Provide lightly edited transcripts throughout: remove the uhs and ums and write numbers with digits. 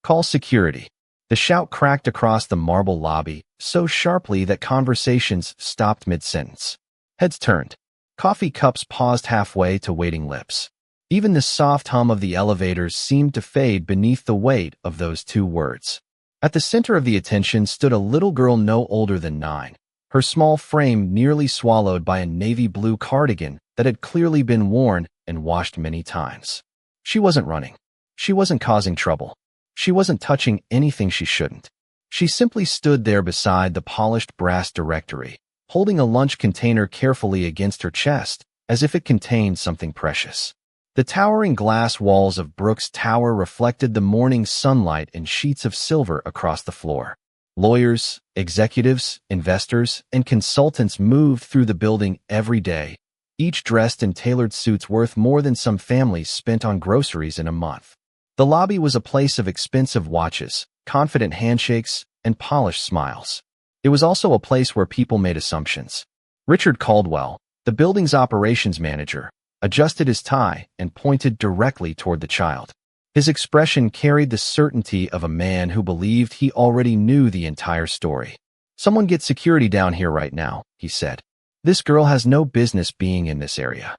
Call security." The shout cracked across the marble lobby so sharply that conversations stopped mid-sentence. Heads turned. Coffee cups paused halfway to waiting lips. Even the soft hum of the elevators seemed to fade beneath the weight of those two words. At the center of the attention stood a little girl no older than 9, her small frame nearly swallowed by a navy blue cardigan that had clearly been worn and washed many times. She wasn't running. She wasn't causing trouble. She wasn't touching anything she shouldn't. She simply stood there beside the polished brass directory, holding a lunch container carefully against her chest, as if it contained something precious. The towering glass walls of Brooks Tower reflected the morning sunlight in sheets of silver across the floor. Lawyers, executives, investors, and consultants moved through the building every day, each dressed in tailored suits worth more than some families spent on groceries in a month. The lobby was a place of expensive watches, confident handshakes, and polished smiles. It was also a place where people made assumptions. Richard Caldwell, the building's operations manager, adjusted his tie and pointed directly toward the child. His expression carried the certainty of a man who believed he already knew the entire story. "Someone get security down here right now," he said. "This girl has no business being in this area."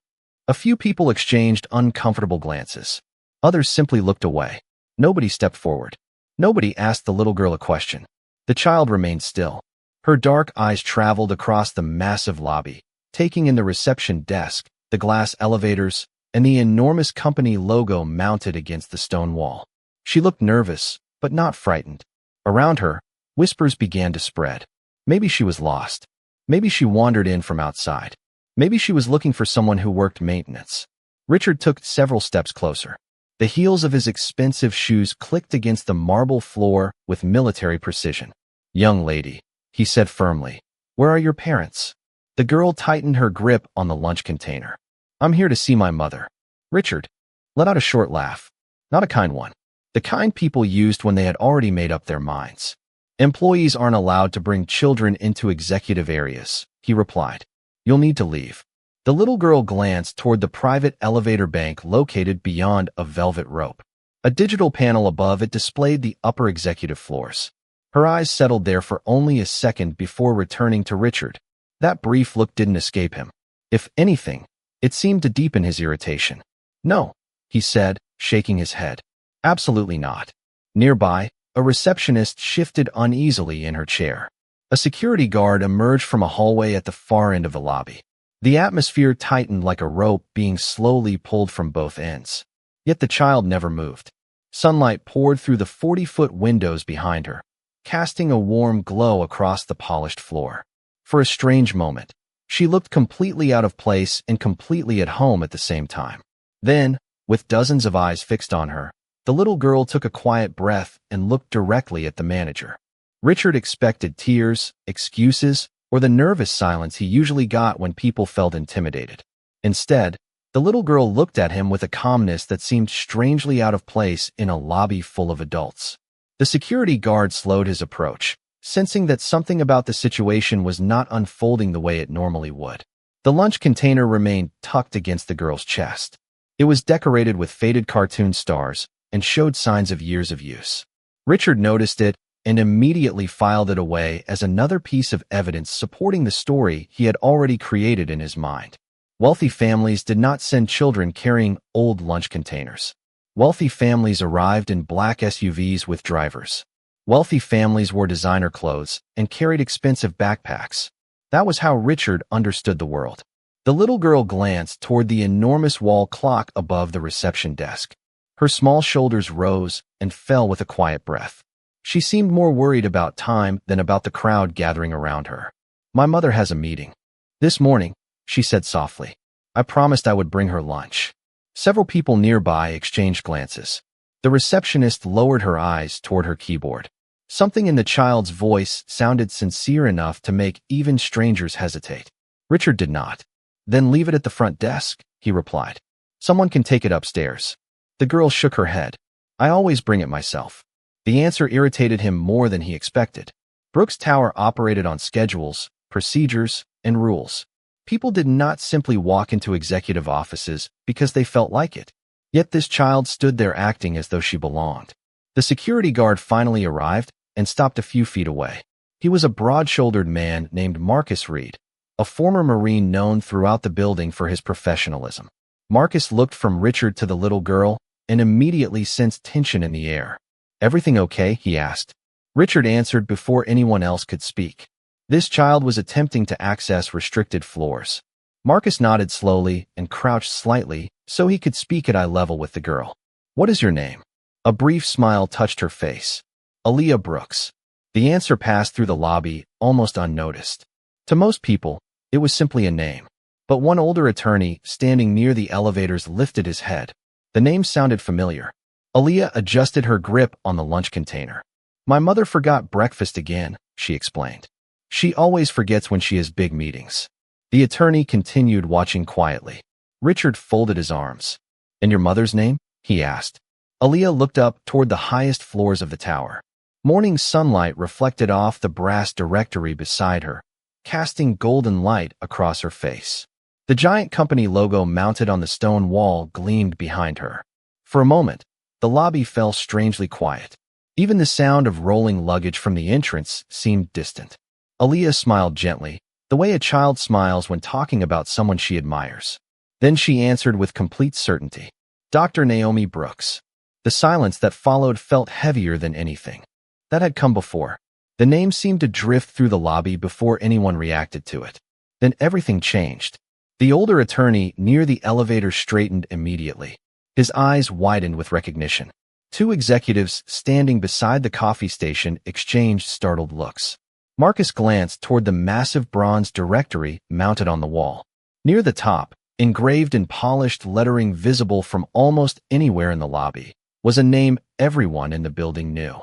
A few people exchanged uncomfortable glances. Others simply looked away. Nobody stepped forward. Nobody asked the little girl a question. The child remained still. Her dark eyes traveled across the massive lobby, taking in the reception desk, the glass elevators, and the enormous company logo mounted against the stone wall. She looked nervous, but not frightened. Around her, whispers began to spread. Maybe she was lost. Maybe she wandered in from outside. Maybe she was looking for someone who worked maintenance. Richard took several steps closer. The heels of his expensive shoes clicked against the marble floor with military precision. "Young lady," he said firmly, "where are your parents?" The girl tightened her grip on the lunch container. "I'm here to see my mother." Richard let out a short laugh. Not a kind one. The kind people used when they had already made up their minds. "Employees aren't allowed to bring children into executive areas," he replied. "You'll need to leave." The little girl glanced toward the private elevator bank located beyond a velvet rope. A digital panel above it displayed the upper executive floors. Her eyes settled there for only a second before returning to Richard. That brief look didn't escape him. If anything, it seemed to deepen his irritation. "No," he said, shaking his head. "Absolutely not." Nearby, a receptionist shifted uneasily in her chair. A security guard emerged from a hallway at the far end of the lobby. The atmosphere tightened like a rope being slowly pulled from both ends. Yet the child never moved. Sunlight poured through the 40-foot windows behind her, casting a warm glow across the polished floor. For a strange moment, she looked completely out of place and completely at home at the same time. Then, with dozens of eyes fixed on her, the little girl took a quiet breath and looked directly at the manager. Richard expected tears, excuses, or the nervous silence he usually got when people felt intimidated. Instead, the little girl looked at him with a calmness that seemed strangely out of place in a lobby full of adults. The security guard slowed his approach, sensing that something about the situation was not unfolding the way it normally would. The lunch container remained tucked against the girl's chest. It was decorated with faded cartoon stars and showed signs of years of use. Richard noticed it and immediately filed it away as another piece of evidence supporting the story he had already created in his mind. Wealthy families did not send children carrying old lunch containers. Wealthy families arrived in black SUVs with drivers. Wealthy families wore designer clothes and carried expensive backpacks. That was how Richard understood the world. The little girl glanced toward the enormous wall clock above the reception desk. Her small shoulders rose and fell with a quiet breath. She seemed more worried about time than about the crowd gathering around her. "My mother has a meeting this morning," she said softly. "I promised I would bring her lunch." Several people nearby exchanged glances. The receptionist lowered her eyes toward her keyboard. Something in the child's voice sounded sincere enough to make even strangers hesitate. Richard did not. "Then leave it at the front desk," he replied. "Someone can take it upstairs." The girl shook her head. "I always bring it myself." The answer irritated him more than he expected. Brooks Tower operated on schedules, procedures, and rules. People did not simply walk into executive offices because they felt like it. Yet this child stood there acting as though she belonged. The security guard finally arrived and stopped a few feet away. He was a broad-shouldered man named Marcus Reed, a former Marine known throughout the building for his professionalism. Marcus looked from Richard to the little girl and immediately sensed tension in the air. "Everything okay?" he asked. Richard answered before anyone else could speak. This child was attempting to access restricted floors. Marcus nodded slowly and crouched slightly so he could speak at eye level with the girl. "What is your name?" A brief smile touched her face. "Aaliyah Brooks." The answer passed through the lobby almost unnoticed. To most people, it was simply a name. But one older attorney standing near the elevators lifted his head. The name sounded familiar. Aaliyah adjusted her grip on the lunch container. "My mother forgot breakfast again," she explained. "She always forgets when she has big meetings." The attorney continued watching quietly. Richard folded his arms. "And your mother's name?" he asked. Aaliyah looked up toward the highest floors of the tower. Morning sunlight reflected off the brass directory beside her, casting golden light across her face. The giant company logo mounted on the stone wall gleamed behind her. For a moment, the lobby fell strangely quiet. Even the sound of rolling luggage from the entrance seemed distant. Aaliyah smiled gently, the way a child smiles when talking about someone she admires. Then she answered with complete certainty. "Dr. Naomi Brooks." The silence that followed felt heavier than anything that had come before. The name seemed to drift through the lobby before anyone reacted to it. Then everything changed. The older attorney near the elevator straightened immediately. His eyes widened with recognition. Two executives standing beside the coffee station exchanged startled looks. Marcus glanced toward the massive bronze directory mounted on the wall. Near the top, engraved in polished lettering visible from almost anywhere in the lobby, was a name everyone in the building knew.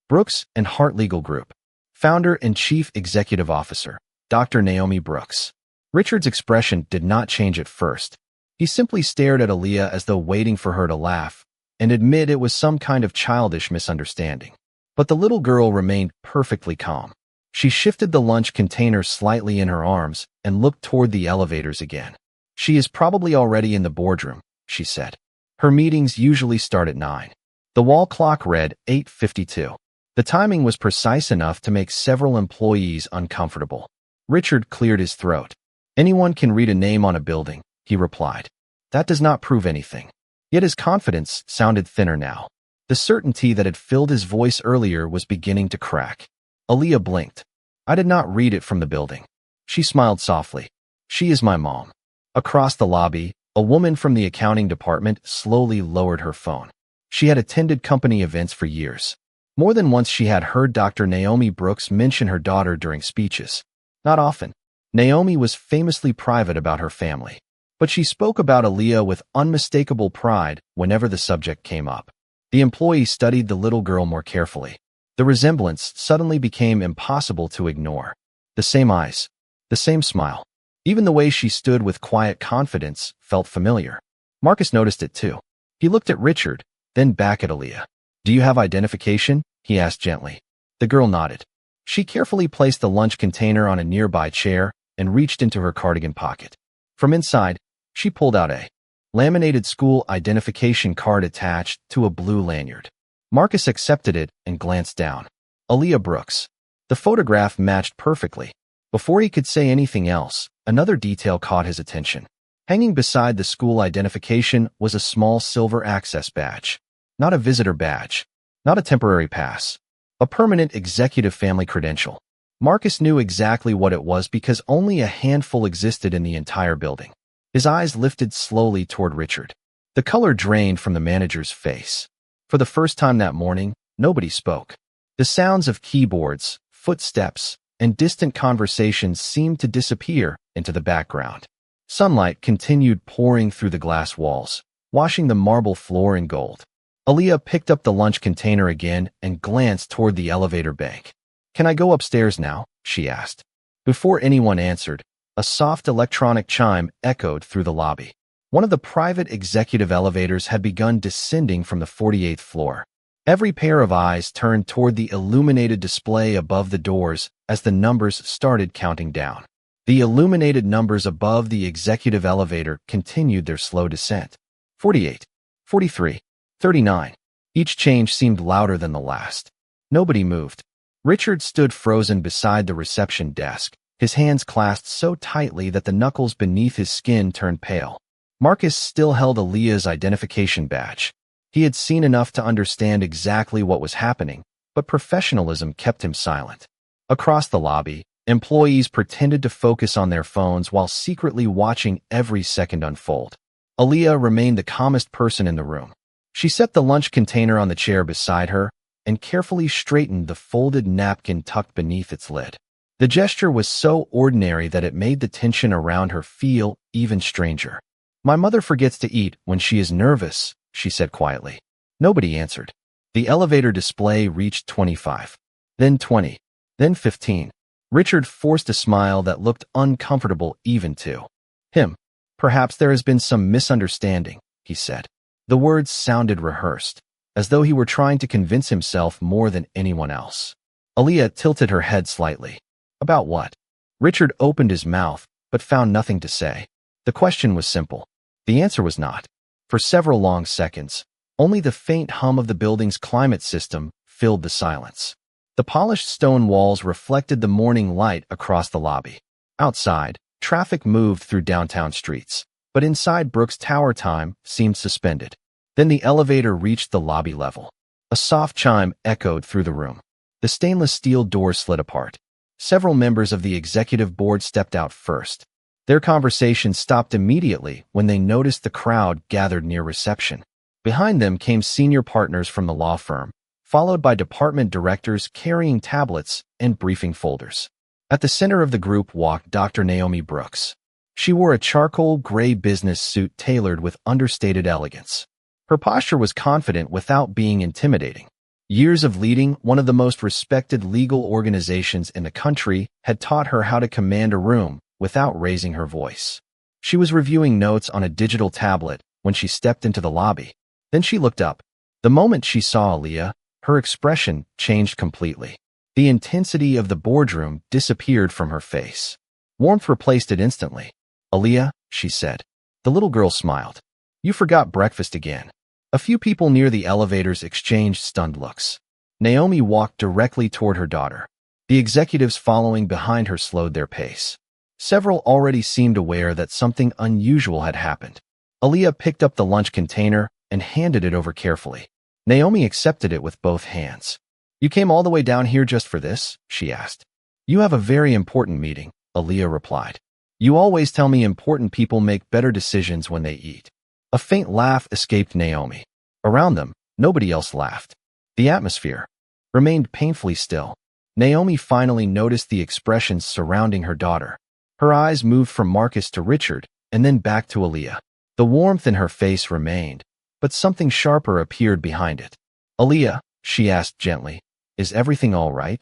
Brooks and Hart Legal Group. Founder and Chief Executive Officer, Dr. Naomi Brooks. Richard's expression did not change at first. He simply stared at Aaliyah as though waiting for her to laugh and admit it was some kind of childish misunderstanding. But the little girl remained perfectly calm. She shifted the lunch container slightly in her arms and looked toward the elevators again. "She is probably already in the boardroom," she said. "Her meetings usually start at 9. The wall clock read 8:52. The timing was precise enough to make several employees uncomfortable. Richard cleared his throat. "Anyone can read a name on a building," he replied. "That does not prove anything." Yet his confidence sounded thinner now. The certainty that had filled his voice earlier was beginning to crack. Aaliyah blinked. "I did not read it from the building." She smiled softly. "She is my mom." Across the lobby, a woman from the accounting department slowly lowered her phone. She had attended company events for years. More than once she had heard Dr. Naomi Brooks mention her daughter during speeches. Not often. Naomi was famously private about her family. But she spoke about Aaliyah with unmistakable pride whenever the subject came up. The employee studied the little girl more carefully. The resemblance suddenly became impossible to ignore. The same eyes. The same smile. Even the way she stood with quiet confidence felt familiar. Marcus noticed it too. He looked at Richard, then back at Aaliyah. "Do you have identification?" he asked gently. The girl nodded. She carefully placed the lunch container on a nearby chair and reached into her cardigan pocket. From inside, she pulled out a laminated school identification card attached to a blue lanyard. Marcus accepted it and glanced down. Aaliyah Brooks. The photograph matched perfectly. Before he could say anything else, another detail caught his attention. Hanging beside the school identification was a small silver access badge. Not a visitor badge. Not a temporary pass. A permanent executive family credential. Marcus knew exactly what it was because only a handful existed in the entire building. His eyes lifted slowly toward Richard. The color drained from the manager's face. For the first time that morning, nobody spoke. The sounds of keyboards, footsteps, and distant conversations seemed to disappear into the background. Sunlight continued pouring through the glass walls, washing the marble floor in gold. Aaliyah picked up the lunch container again and glanced toward the elevator bank. "Can I go upstairs now?" she asked. Before anyone answered, a soft electronic chime echoed through the lobby. One of the private executive elevators had begun descending from the 48th floor. Every pair of eyes turned toward the illuminated display above the doors as the numbers started counting down. The illuminated numbers above the executive elevator continued their slow descent. 48, 43, 39. Each change seemed louder than the last. Nobody moved. Richard stood frozen beside the reception desk, his hands clasped so tightly that the knuckles beneath his skin turned pale. Marcus still held Aaliyah's identification badge. He had seen enough to understand exactly what was happening, but professionalism kept him silent. Across the lobby, employees pretended to focus on their phones while secretly watching every second unfold. Aaliyah remained the calmest person in the room. She set the lunch container on the chair beside her and carefully straightened the folded napkin tucked beneath its lid. The gesture was so ordinary that it made the tension around her feel even stranger. "My mother forgets to eat when she is nervous," she said quietly. Nobody answered. The elevator display reached 25, then 20, then 15. Richard forced a smile that looked uncomfortable even to him. "Perhaps there has been some misunderstanding," he said. The words sounded rehearsed, as though he were trying to convince himself more than anyone else. Aaliyah tilted her head slightly. "About what?" Richard opened his mouth, but found nothing to say. The question was simple. The answer was not. For several long seconds, only the faint hum of the building's climate system filled the silence. The polished stone walls reflected the morning light across the lobby. Outside, traffic moved through downtown streets, but inside Brooks Tower time seemed suspended. Then the elevator reached the lobby level. A soft chime echoed through the room. The stainless steel door slid apart. Several members of the executive board stepped out first. Their conversation stopped immediately when they noticed the crowd gathered near reception. Behind them came senior partners from the law firm, followed by department directors carrying tablets and briefing folders. At the center of the group walked Dr. Naomi Brooks. She wore a charcoal gray business suit tailored with understated elegance. Her posture was confident without being intimidating. Years of leading one of the most respected legal organizations in the country had taught her how to command a room without raising her voice. She was reviewing notes on a digital tablet when she stepped into the lobby. Then she looked up. The moment she saw Aaliyah, her expression changed completely. The intensity of the boardroom disappeared from her face. Warmth replaced it instantly. "Aaliyah," she said. The little girl smiled. "You forgot breakfast again." A few people near the elevators exchanged stunned looks. Naomi walked directly toward her daughter. The executives following behind her slowed their pace. Several already seemed aware that something unusual had happened. Aaliyah picked up the lunch container and handed it over carefully. Naomi accepted it with both hands. "You came all the way down here just for this?" she asked. "You have a very important meeting," Aaliyah replied. "You always tell me important people make better decisions when they eat." A faint laugh escaped Naomi. Around them, nobody else laughed. The atmosphere remained painfully still. Naomi finally noticed the expressions surrounding her daughter. Her eyes moved from Marcus to Richard and then back to Aaliyah. The warmth in her face remained, but something sharper appeared behind it. "Aaliyah," she asked gently, "is everything all right?"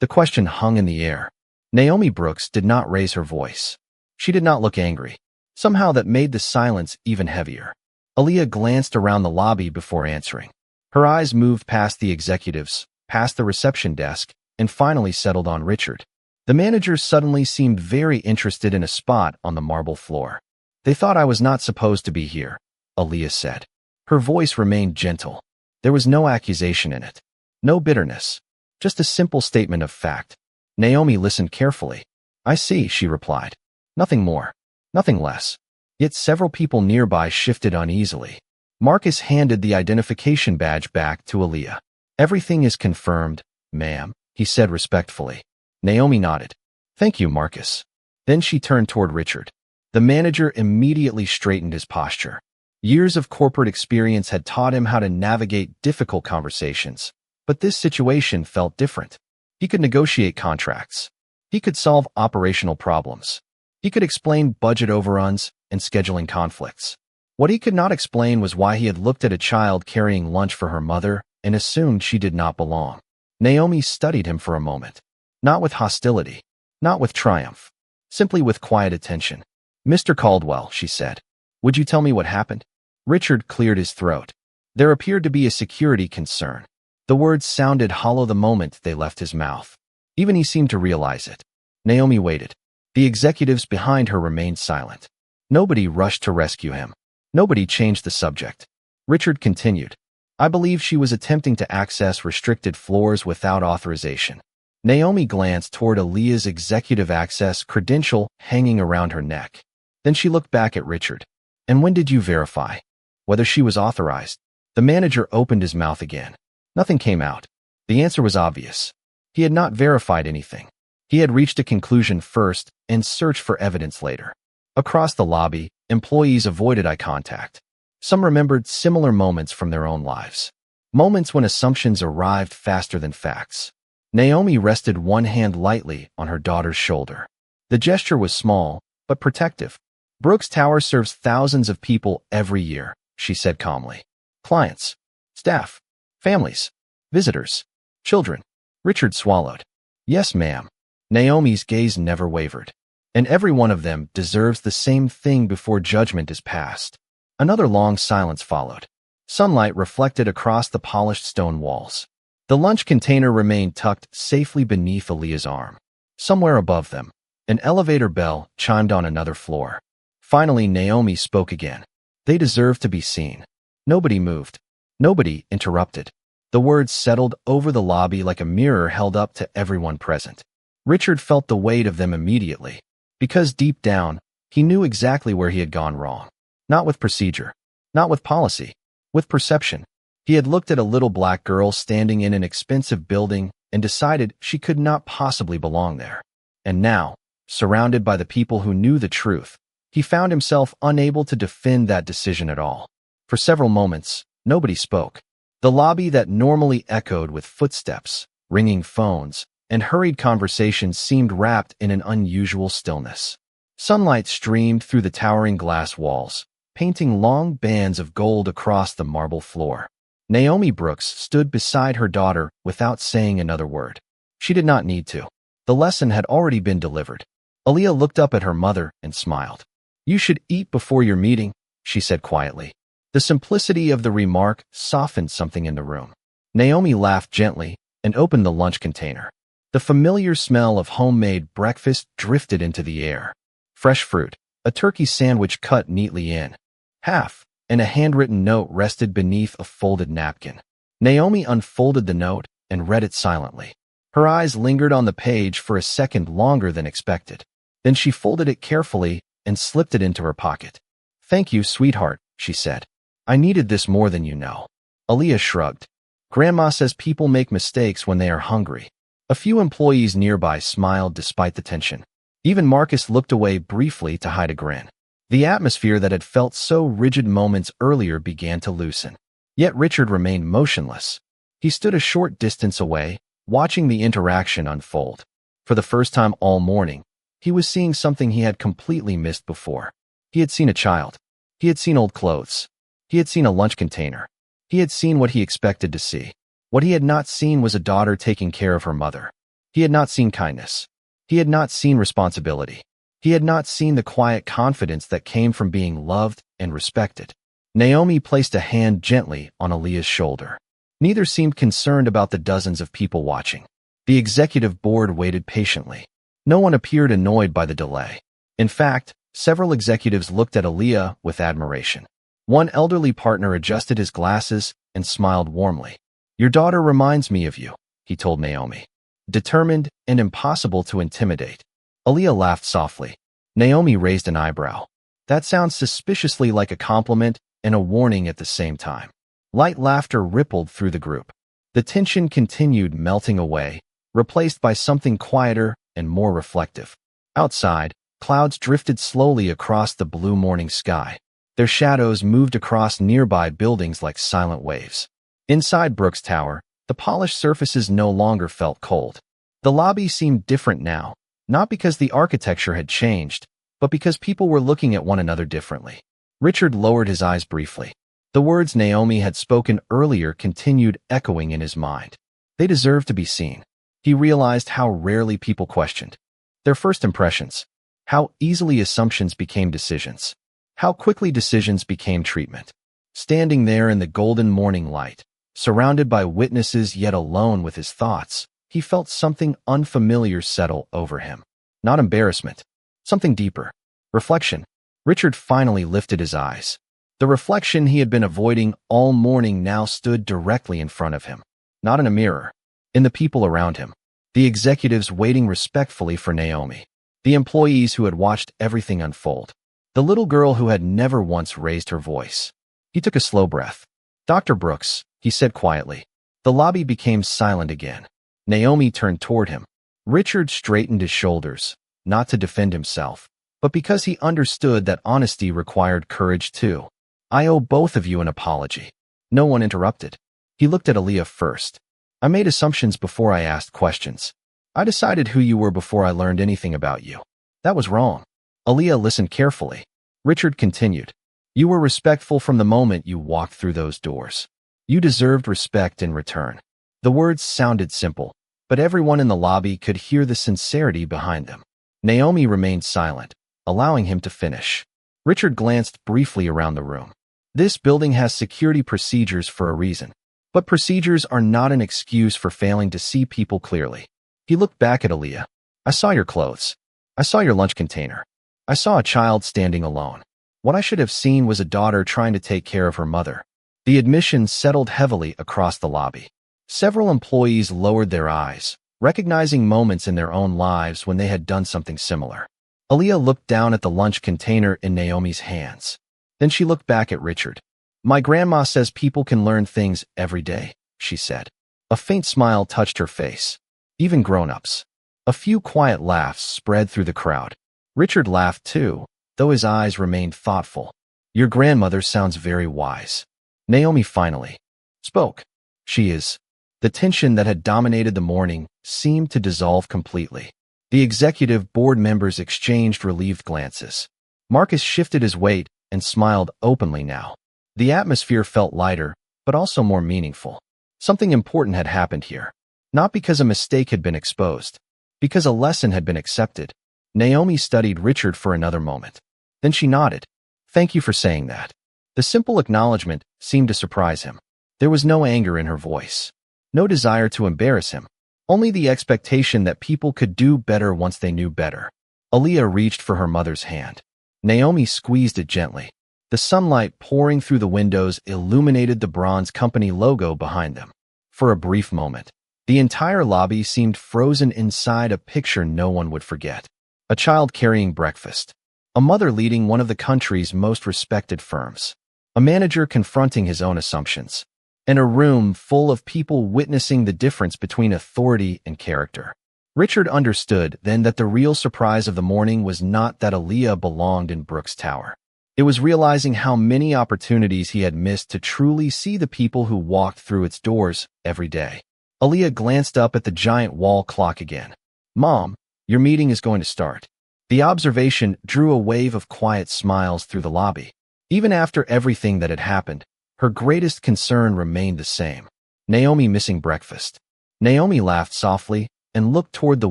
The question hung in the air. Naomi Brooks did not raise her voice. She did not look angry. Somehow that made the silence even heavier. Aaliyah glanced around the lobby before answering. Her eyes moved past the executives, past the reception desk, and finally settled on Richard. The manager suddenly seemed very interested in a spot on the marble floor. "They thought I was not supposed to be here," Aaliyah said. Her voice remained gentle. There was no accusation in it. No bitterness. Just a simple statement of fact. Naomi listened carefully. "I see," she replied. "Nothing more. Nothing less." Yet several people nearby shifted uneasily. Marcus handed the identification badge back to Aaliyah. "Everything is confirmed, ma'am," he said respectfully. Naomi nodded. "Thank you, Marcus." Then she turned toward Richard. The manager immediately straightened his posture. Years of corporate experience had taught him how to navigate difficult conversations, but this situation felt different. He could negotiate contracts. He could solve operational problems. He could explain budget overruns and scheduling conflicts. What he could not explain was why he had looked at a child carrying lunch for her mother and assumed she did not belong. Naomi studied him for a moment. Not with hostility, not with triumph, simply with quiet attention. "Mr. Caldwell," she said, "would you tell me what happened?" Richard cleared his throat. There appeared to be a security concern. The words sounded hollow the moment they left his mouth. Even he seemed to realize it. Naomi waited. The executives behind her remained silent. Nobody rushed to rescue him. Nobody changed the subject. Richard continued. I believe she was attempting to access restricted floors without authorization. Naomi glanced toward Aaliyah's executive access credential hanging around her neck. Then she looked back at Richard. And when did you verify whether she was authorized? The manager opened his mouth again. Nothing came out. The answer was obvious. He had not verified anything. He had reached a conclusion first and searched for evidence later. Across the lobby, employees avoided eye contact. Some remembered similar moments from their own lives. Moments when assumptions arrived faster than facts. Naomi rested one hand lightly on her daughter's shoulder. The gesture was small, but protective. Brooks Tower serves thousands of people every year, she said calmly. Clients, staff, families, visitors, children. Richard swallowed. Yes, ma'am. Naomi's gaze never wavered. And every one of them deserves the same thing before judgment is passed. Another long silence followed. Sunlight reflected across the polished stone walls. The lunch container remained tucked safely beneath Aaliyah's arm. Somewhere above them, an elevator bell chimed on another floor. Finally, Naomi spoke again. They deserve to be seen. Nobody moved. Nobody interrupted. The words settled over the lobby like a mirror held up to everyone present. Richard felt the weight of them immediately, because deep down, he knew exactly where he had gone wrong. Not with procedure, not with policy, with perception. He had looked at a little black girl standing in an expensive building and decided she could not possibly belong there. And now, surrounded by the people who knew the truth, he found himself unable to defend that decision at all. For several moments, nobody spoke. The lobby that normally echoed with footsteps, ringing phones, and hurried conversations seemed wrapped in an unusual stillness. Sunlight streamed through the towering glass walls, painting long bands of gold across the marble floor. Naomi Brooks stood beside her daughter without saying another word. She did not need to. The lesson had already been delivered. Aaliyah looked up at her mother and smiled. You should eat before your meeting, she said quietly. The simplicity of the remark softened something in the room. Naomi laughed gently and opened the lunch container. The familiar smell of homemade breakfast drifted into the air. Fresh fruit, a turkey sandwich cut neatly in half, and a handwritten note rested beneath a folded napkin. Naomi unfolded the note and read it silently. Her eyes lingered on the page for a second longer than expected. Then she folded it carefully and slipped it into her pocket. Thank you, sweetheart, she said. I needed this more than you know. Aaliyah shrugged. Grandma says people make mistakes when they are hungry. A few employees nearby smiled despite the tension. Even Marcus looked away briefly to hide a grin. The atmosphere that had felt so rigid moments earlier began to loosen. Yet Richard remained motionless. He stood a short distance away, watching the interaction unfold. For the first time all morning, he was seeing something he had completely missed before. He had seen a child. He had seen old clothes. He had seen a lunch container. He had seen what he expected to see. What he had not seen was a daughter taking care of her mother. He had not seen kindness. He had not seen responsibility. He had not seen the quiet confidence that came from being loved and respected. Naomi placed a hand gently on Aaliyah's shoulder. Neither seemed concerned about the dozens of people watching. The executive board waited patiently. No one appeared annoyed by the delay. In fact, several executives looked at Aaliyah with admiration. One elderly partner adjusted his glasses and smiled warmly. Your daughter reminds me of you, he told Naomi. Determined and impossible to intimidate. Aaliyah laughed softly. Naomi raised an eyebrow. That sounds suspiciously like a compliment and a warning at the same time. Light laughter rippled through the group. The tension continued melting away, replaced by something quieter and more reflective. Outside, clouds drifted slowly across the blue morning sky. Their shadows moved across nearby buildings like silent waves. Inside Brooks Tower, the polished surfaces no longer felt cold. The lobby seemed different now, not because the architecture had changed, but because people were looking at one another differently. Richard lowered his eyes briefly. The words Naomi had spoken earlier continued echoing in his mind. They deserved to be seen. He realized how rarely people questioned their first impressions, how easily assumptions became decisions, how quickly decisions became treatment. Standing there in the golden morning light, surrounded by witnesses yet alone with his thoughts, he felt something unfamiliar settle over him. Not embarrassment, something deeper. Reflection. Richard finally lifted his eyes. The reflection he had been avoiding all morning now stood directly in front of him. Not in a mirror. In the people around him. The executives waiting respectfully for Naomi. The employees who had watched everything unfold. The little girl who had never once raised her voice. He took a slow breath. "Dr. Brooks," he said quietly. The lobby became silent again. Naomi turned toward him. Richard straightened his shoulders, not to defend himself, but because he understood that honesty required courage too. "I owe both of you an apology." No one interrupted. He looked at Aaliyah first. "I made assumptions before I asked questions. I decided who you were before I learned anything about you. That was wrong." Aaliyah listened carefully. Richard continued. "You were respectful from the moment you walked through those doors. You deserved respect in return." The words sounded simple, but everyone in the lobby could hear the sincerity behind them. Naomi remained silent, allowing him to finish. Richard glanced briefly around the room. This building has security procedures for a reason, but procedures are not an excuse for failing to see people clearly. He looked back at Aaliyah. "I saw your clothes. I saw your lunch container. I saw a child standing alone. What I should have seen was a daughter trying to take care of her mother." The admission settled heavily across the lobby. Several employees lowered their eyes, recognizing moments in their own lives when they had done something similar. Aaliyah looked down at the lunch container in Naomi's hands. Then she looked back at Richard. "My grandma says people can learn things every day," she said. A faint smile touched her face. Even grown-ups. A few quiet laughs spread through the crowd. Richard laughed too, though his eyes remained thoughtful. "Your grandmother sounds very wise." Naomi finally spoke. "She is." The tension that had dominated the morning seemed to dissolve completely. The executive board members exchanged relieved glances. Marcus shifted his weight and smiled openly now. The atmosphere felt lighter, but also more meaningful. Something important had happened here. Not because a mistake had been exposed, because a lesson had been accepted. Naomi studied Richard for another moment. Then she nodded. "Thank you for saying that." The simple acknowledgement seemed to surprise him. There was no anger in her voice. No desire to embarrass him. Only the expectation that people could do better once they knew better. Aaliyah reached for her mother's hand. Naomi squeezed it gently. The sunlight pouring through the windows illuminated the bronze company logo behind them. For a brief moment, the entire lobby seemed frozen inside a picture no one would forget. A child carrying breakfast. A mother leading one of the country's most respected firms. A manager confronting his own assumptions. And a room full of people witnessing the difference between authority and character. Richard understood then that the real surprise of the morning was not that Aaliyah belonged in Brooks Tower. It was realizing how many opportunities he had missed to truly see the people who walked through its doors every day. Aaliyah glanced up at the giant wall clock again. "Mom, your meeting is going to start." The observation drew a wave of quiet smiles through the lobby. Even after everything that had happened, her greatest concern remained the same. Naomi missing breakfast. Naomi laughed softly and looked toward the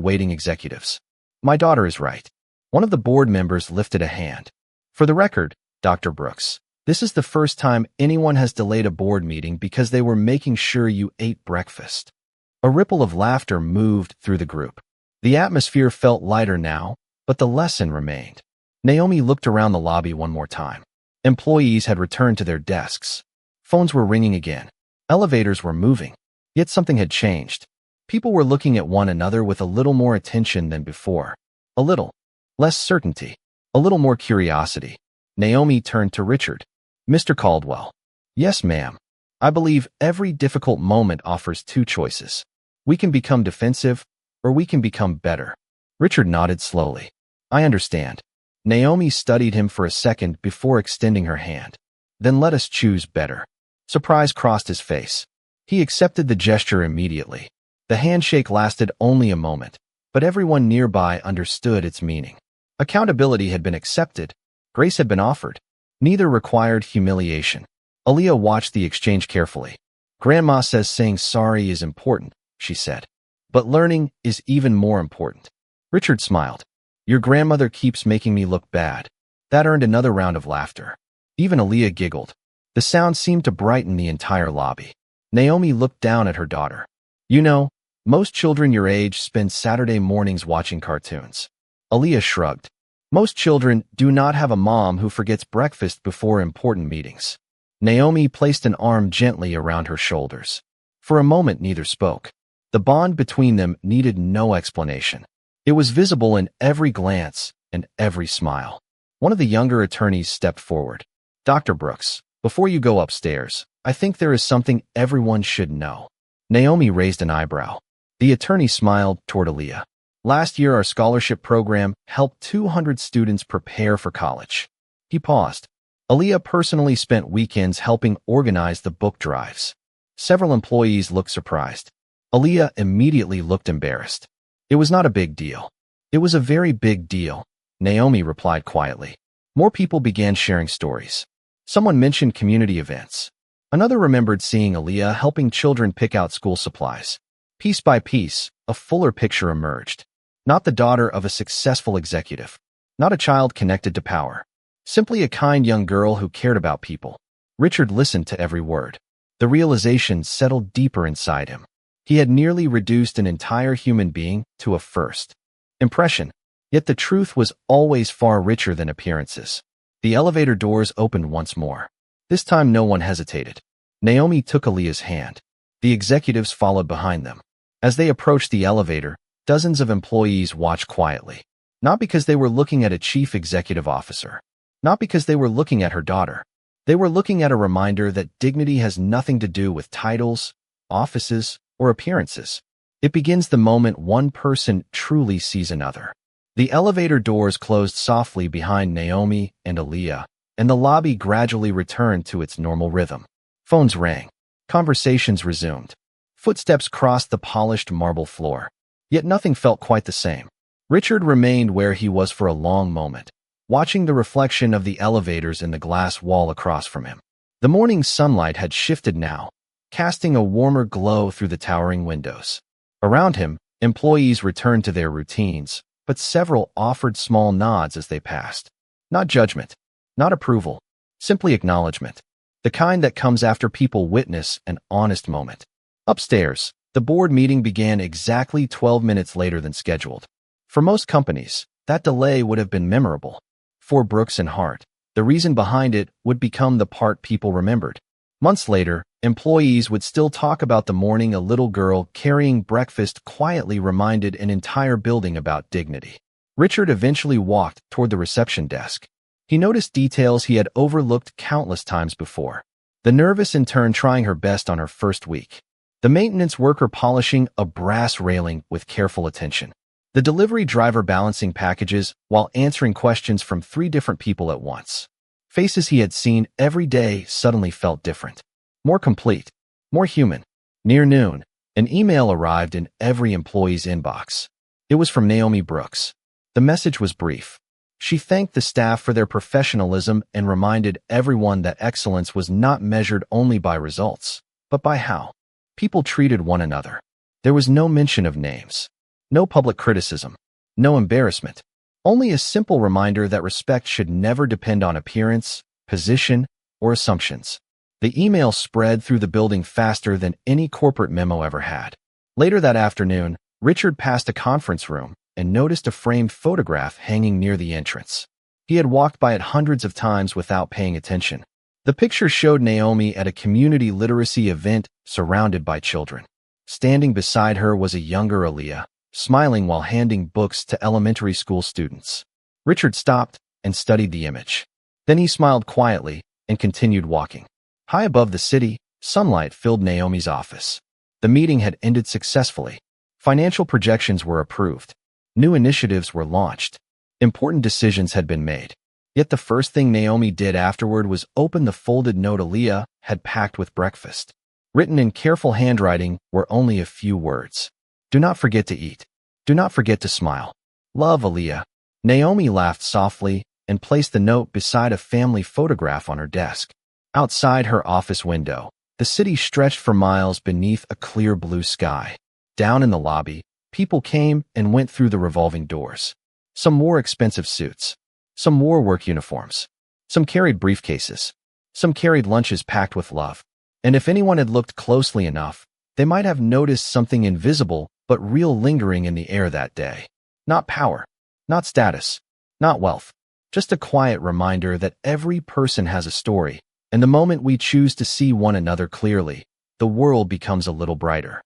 waiting executives. "My daughter is right." One of the board members lifted a hand. "For the record, Dr. Brooks, this is the first time anyone has delayed a board meeting because they were making sure you ate breakfast." A ripple of laughter moved through the group. The atmosphere felt lighter now, but the lesson remained. Naomi looked around the lobby one more time. Employees had returned to their desks. Phones were ringing again. Elevators were moving. Yet something had changed. People were looking at one another with a little more attention than before. A little less certainty. A little more curiosity. Naomi turned to Richard. "Mr. Caldwell." "Yes, ma'am. I believe every difficult moment offers two choices. We can become defensive, or we can become better." Richard nodded slowly. "I understand." Naomi studied him for a second before extending her hand. "Then let us choose better." Surprise crossed his face. He accepted the gesture immediately. The handshake lasted only a moment, but everyone nearby understood its meaning. Accountability had been accepted. Grace had been offered. Neither required humiliation. Aaliyah watched the exchange carefully. "Grandma says saying sorry is important," she said. "But learning is even more important." Richard smiled. "Your grandmother keeps making me look bad." That earned another round of laughter. Even Aaliyah giggled. The sound seemed to brighten the entire lobby. Naomi looked down at her daughter. "You know, most children your age spend Saturday mornings watching cartoons." Aaliyah shrugged. Most children do not have a mom who forgets breakfast before important meetings. Naomi placed an arm gently around her shoulders. For a moment, neither spoke. The bond between them needed no explanation. It was visible in every glance and every smile. One of the younger attorneys stepped forward. "Dr. Brooks, before you go upstairs, I think there is something everyone should know." Naomi raised an eyebrow. The attorney smiled toward Aaliyah. "Last year, our scholarship program helped 200 students prepare for college." He paused. Aaliyah personally spent weekends helping organize the book drives. Several employees looked surprised. Aaliyah immediately looked embarrassed. "It was not a big deal." "It was a very big deal," Naomi replied quietly. More people began sharing stories. Someone mentioned community events. Another remembered seeing Aaliyah helping children pick out school supplies. Piece by piece, a fuller picture emerged. Not the daughter of a successful executive. Not a child connected to power. Simply a kind young girl who cared about people. Richard listened to every word. The realization settled deeper inside him. He had nearly reduced an entire human being to a first impression. Yet the truth was always far richer than appearances. The elevator doors opened once more. This time no one hesitated. Naomi took Aaliyah's hand. The executives followed behind them. As they approached the elevator, dozens of employees watched quietly. Not because they were looking at a chief executive officer. Not because they were looking at her daughter. They were looking at a reminder that dignity has nothing to do with titles, offices, or appearances. It begins the moment one person truly sees another. The elevator doors closed softly behind Naomi and Aaliyah, and the lobby gradually returned to its normal rhythm. Phones rang. Conversations resumed. Footsteps crossed the polished marble floor. Yet nothing felt quite the same. Richard remained where he was for a long moment, watching the reflection of the elevators in the glass wall across from him. The morning sunlight had shifted now, casting a warmer glow through the towering windows. Around him, employees returned to their routines, but several offered small nods as they passed. Not judgment, not approval, simply acknowledgement. The kind that comes after people witness an honest moment. Upstairs, the board meeting began exactly 12 minutes later than scheduled. For most companies, that delay would have been memorable. For Brooks and Hart, the reason behind it would become the part people remembered. Months later, employees would still talk about the morning a little girl carrying breakfast quietly reminded an entire building about dignity. Richard eventually walked toward the reception desk. He noticed details he had overlooked countless times before. The nervous intern trying her best on her first week. The maintenance worker polishing a brass railing with careful attention. The delivery driver balancing packages while answering questions from 3 different people at once. Faces he had seen every day suddenly felt different. More complete. More human. Near noon, an email arrived in every employee's inbox. It was from Naomi Brooks. The message was brief. She thanked the staff for their professionalism and reminded everyone that excellence was not measured only by results, but by how people treated one another. There was no mention of names. No public criticism. No embarrassment. Only a simple reminder that respect should never depend on appearance, position, or assumptions. The email spread through the building faster than any corporate memo ever had. Later that afternoon, Richard passed a conference room and noticed a framed photograph hanging near the entrance. He had walked by it hundreds of times without paying attention. The picture showed Naomi at a community literacy event surrounded by children. Standing beside her was a younger Aaliyah, smiling while handing books to elementary school students. Richard stopped and studied the image. Then he smiled quietly and continued walking. High above the city, sunlight filled Naomi's office. The meeting had ended successfully. Financial projections were approved. New initiatives were launched. Important decisions had been made. Yet the first thing Naomi did afterward was open the folded note Aaliyah had packed with breakfast. Written in careful handwriting were only a few words. Do not forget to eat. Do not forget to smile. Love, Aaliyah. Naomi laughed softly and placed the note beside a family photograph on her desk. Outside her office window, the city stretched for miles beneath a clear blue sky. Down in the lobby, people came and went through the revolving doors. Some wore expensive suits. Some wore work uniforms. Some carried briefcases. Some carried lunches packed with love. And if anyone had looked closely enough, they might have noticed something invisible but real lingering in the air that day. Not power. Not status. not wealth. Just a quiet reminder that every person has a story, and the moment we choose to see one another clearly, the world becomes a little brighter.